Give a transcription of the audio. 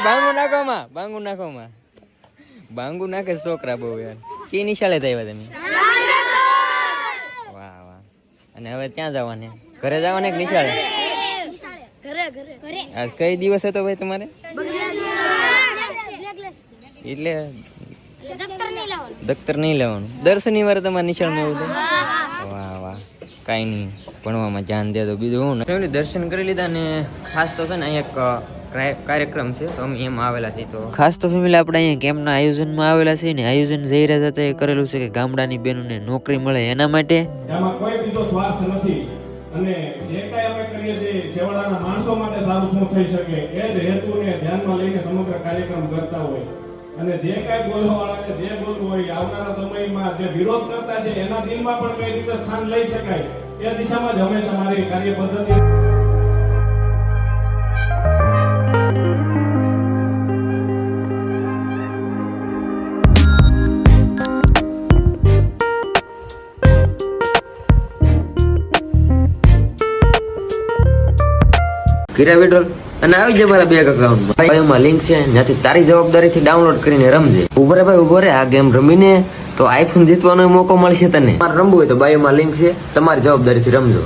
બાંગુ નાખો માં બાંગુ નાખે છોકરા બહુ યાર. કે નિશાળે આવ્યા તમે? વાહ વાહ. અને હવે ક્યાં જવાને? ઘરે જવાને કે નિશાળે? આજ કઈ દિવસ હતો ભાઈ તમારે? એટલે દફતર નહીં લેવાનું. દર શનિવારે તમારે નિશાળમાં એવું હતું? વાહ વાહ. કઈ નહીં, ભણવામાં ધ્યાન દે તો બીજું હું ને. દર્શન કરી લીધા ને ખાસ તો છે ને અહીંયા એક કાર્યક્રમ છે તો અમે એમ આવેલા છીએ. તો ખાસ તો ફેમિલી આપણે અહીંયા કેમ્પના આયોજનમાં આવેલા છે ને આયોજન જઈ રહ્યા હતા એ કરેલું છે કે ગામડાની બહેનોને નોકરી મળે એના માટે. એમાં કોઈ બીજો સ્વાર્થ નથી અને જે કાંઈ અમે કરીએ છીએ છેવાડાના માણસો માટે સારું શું થઈ શકે એ જ હેતુને ધ્યાનમાં લઈને સમગ્ર કાર્યક્રમ કરતા હોય. અને જે કાંઈ બોલવાવાળાને જે બોલવું હોય આવનારા સમયમાં જે વિરોધ કરતા છે એના દિલમાં પણ કઈ રીતે સ્થાન લઈ શકાય એ દિશામાં જ હંમેશા મારી કાર્ય પદ્ધતિ. કિરા વિડ્રોલ અને આવી જાય મારા બેંક અકાઉન્ટમાં. એમાં લિંક છે ત્યાંથી તારી જવાબદારીથી ડાઉનલોડ કરીને રમજે. ઉભો રે ભાઈ ઉભો રે. આ ગેમ રમીને તો આઈફોન જીતવાનો મોકો મળશે તને. તમારે રમવું હોય તો બાયોમાં લિંક છે, તમારી જવાબદારીથી રમજો.